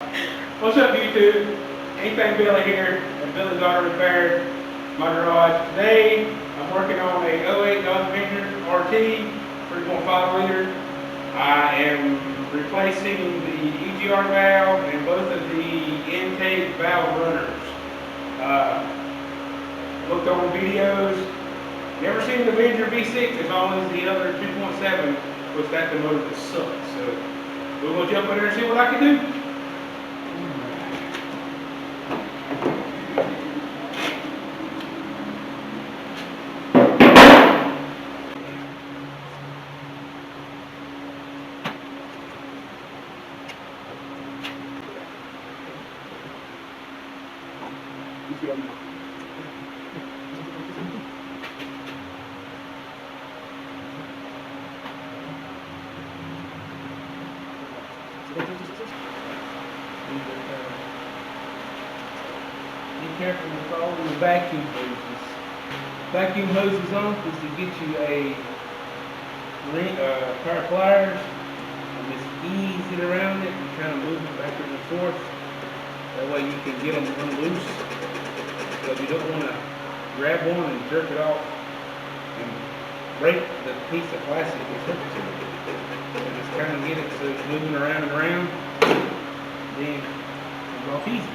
What's up, YouTube? Anything Billy here at Billy's Auto Repair, my garage. Today, I'm working on a '08 Dodge Avenger RT, 3.5 liter. I am replacing the EGR valve and both of the intake valve runners. Looked on videos, never seen the Avenger V6 as long as the other 2.7 was that the motor that sucks. So we're going to jump in there and see what I can do. Be careful with all the vacuum hoses. Vacuum hoses on is to get you a pair of pliers and just ease it around it and kind of move it backwards and forth. That way you can get them unloose. But you don't want to grab one and jerk it off and break the piece of plastic that's hooked to it. So just kind of get it so it's moving around and around. Then it goes off easy.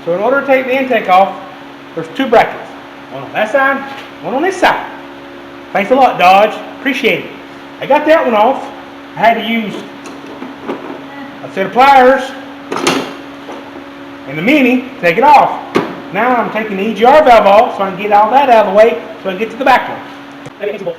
So in order to take the intake off, there's two brackets. One on that side, one on this side. Thanks a lot, Dodge. Appreciate it. I got that one off. I had to use a set of pliers and the mini to take it off. Now I'm taking the EGR valve off so I can get all that out of the way so I can get to the back one. Okay.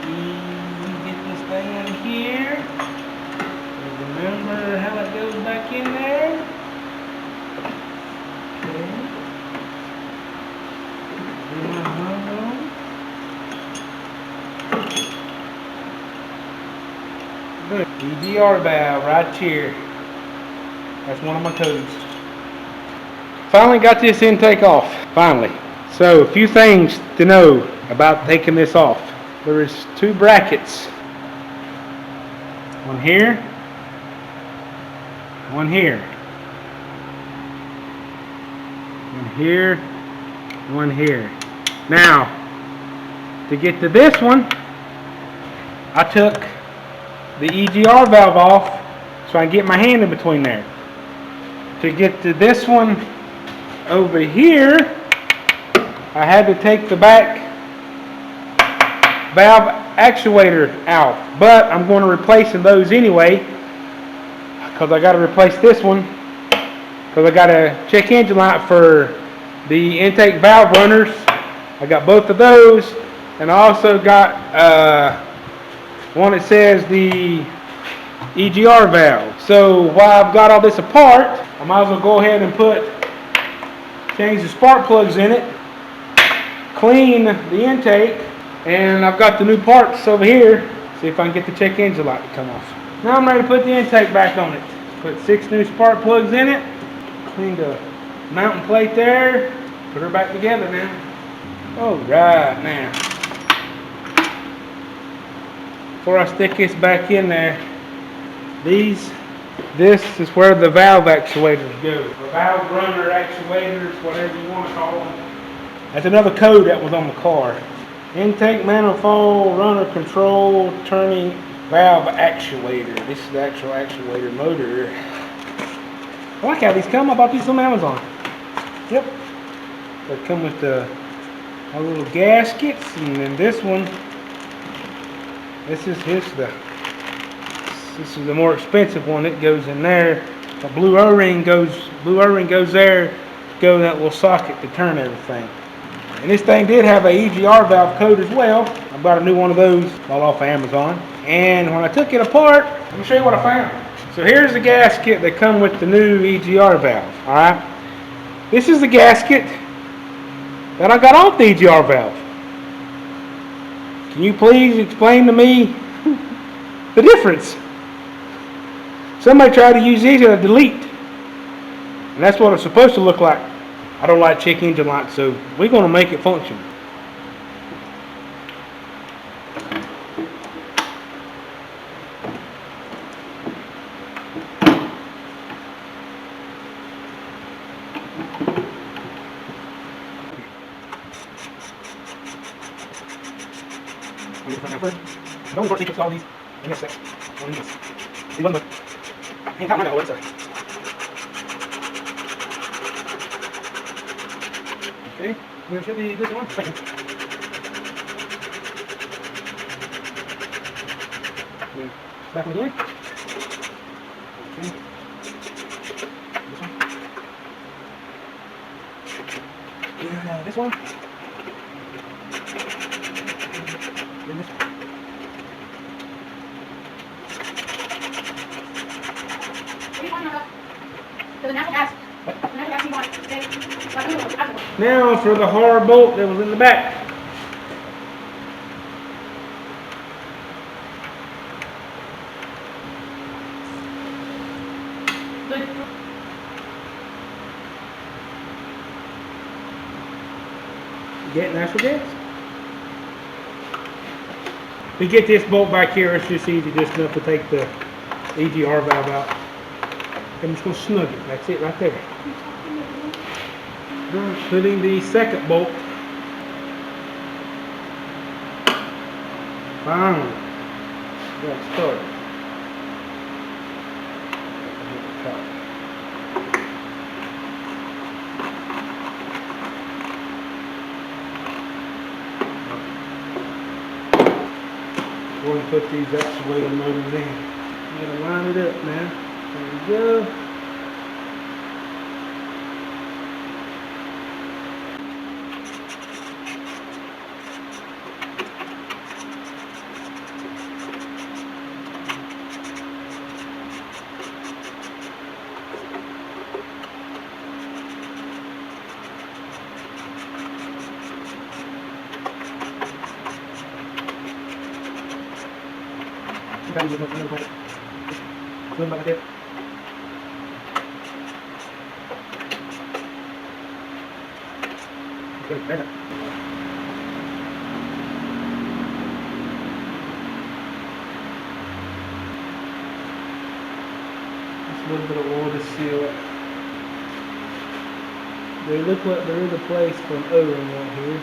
Easy get this thing Remember how it goes back in there? Okay. Do my hub on. Good. EGR valve right here. That's one of my codes. Finally got this intake off. Finally. So a few things to know about taking this off. There is 2 brackets. One here. One here. One here. One here. Now, to get to this one, I took the EGR valve off so I can get my hand in between there. To get to this one over here, I had to take the back valve actuator out, but I'm going to replace those anyway because I got to replace this one because I got a check engine light for the intake valve runners. I got both of those, and I also got one that says the EGR valve. So while I've got all this apart, I might as well go ahead and change the spark plugs in it, clean the intake, and I've got the new parts over here. See if I can get the check engine light to come off. Now I'm ready to put the intake back on it. Put 6 new spark plugs in it, clean the mounting plate there, put her back together now. Alright, now, before I stick this back in there, this is where the valve actuators go. Or valve runner actuators, whatever you want to call them. That's another code that was on the car. Intake manifold runner control turning valve actuator. This is the actual actuator motor. I like how these come. I bought these on Amazon. Yep. They come with the little gaskets, and then this one. This is the more expensive one. It goes in there. The blue O-ring goes there. Go in that little socket to turn everything. And this thing did have a EGR valve code as well. I bought a new one of those all off of Amazon. And when I took it apart, let me show you what I found. So here's the gasket that come with the new EGR valve. All right. This is the gasket that I got off the EGR valve. Can you please explain to me the difference? Somebody tried to use these as a delete. And that's what it's supposed to look like. I don't like check engine lights, so we're going to make it function. Don't work secrets all these. In a sec. On this. See one more. Hang out my what's that? Okay, we should be this one. Second. Back one again. Okay. This one. Yeah, this one. Then this one. Now for the hard bolt that was in the back. Get natural gas. To get this bolt back here, it's just easy, just enough to take the EGR valve out. I'm just going to snug it. That's it right there. Putting the second bolt. Finally. Got started. We're going to put these actuator motors in. I'm going to line it up now. There we go. A little bit of oil to seal it. They look like there is a place for an O-ring right here.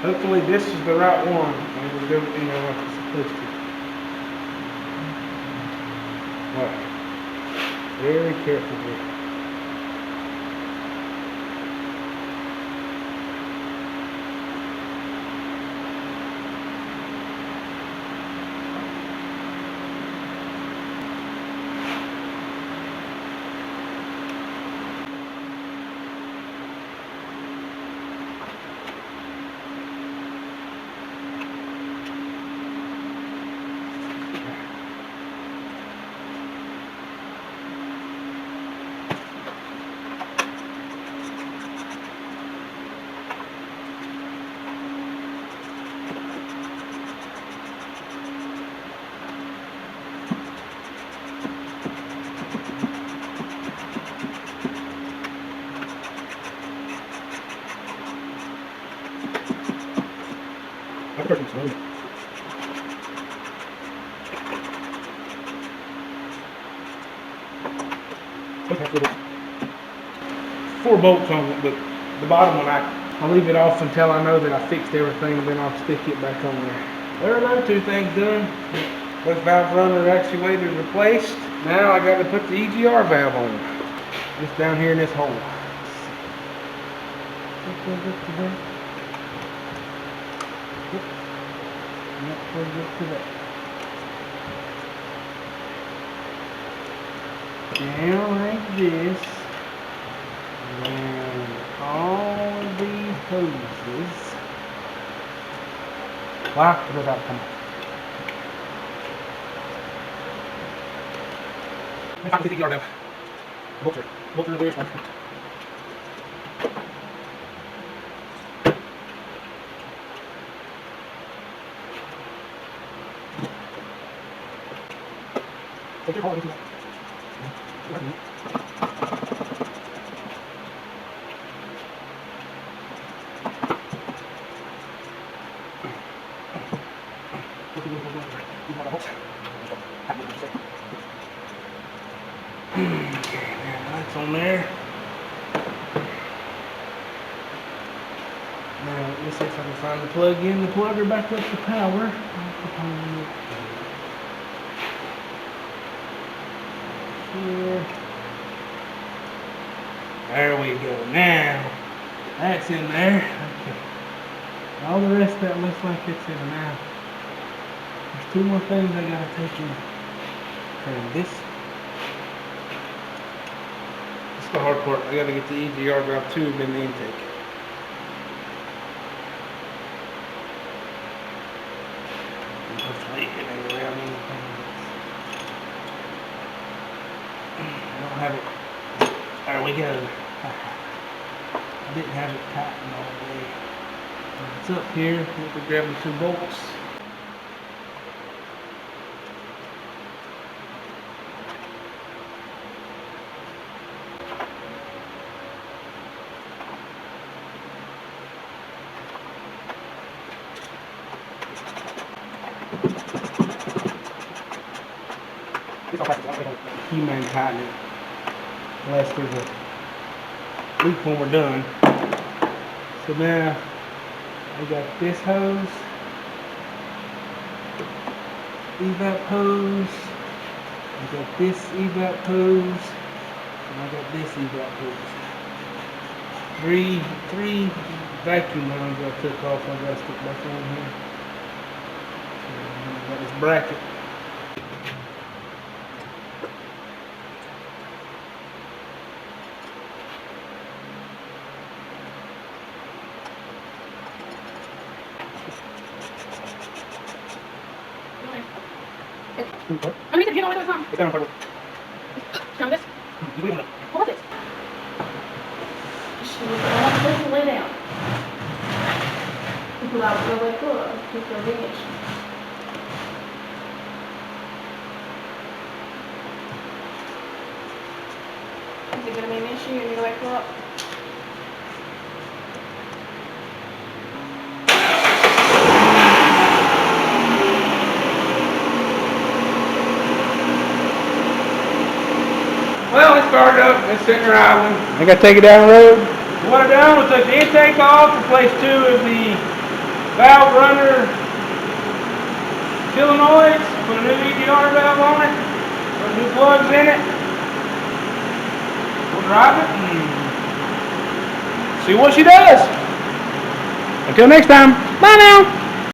Hopefully this is the right one and it'll do everything like it's supposed to. Alright. Very careful here. Four bolts on it, but the bottom one I leave it off until I know that I fixed everything, and then I'll stick it back on there. There are those two things done. Both valve runner actuators replaced. Now I got to put the EGR valve on. Just down here in this hole. Down like this. And all these hoses. Wow, look at that come. I found the EGR valve. Bolter the rear one. Take your hole into that. That's on there. Now let me see if I can find the plug in. The plugger back up to power. Here. There we go. Now that's in there. Okay. All the rest of that looks like it's in now. There's two more things I gotta take in. Turn this. This is the hard part. I gotta get the EGR valve tube in the intake. Hopefully it ain't around anything. I don't have it. There we go. I didn't have it tightened all the way. It's up here. We'll be grabbing two bolts. Keyman tighten it unless there's a leak when we're done. So now I got this hose, evap hose, I got this evap hose, and I got this evap hose. Three vacuum lines I took off. I got to stick back on here. And I got this bracket. I mean, you know what I'm It's down for Show this. you. Hold it. Just lay down. Pull out real way good. Keep your edge. Is it gonna be an issue? You need to wake up? Well, it started up, it's sitting there idling. I gotta take it down the road. What I done was took the intake off, replaced 2 of the valve runner solenoids, put a new EGR valve on it, put new plugs in it. We'll drive it and see what she does. Until next time, bye now.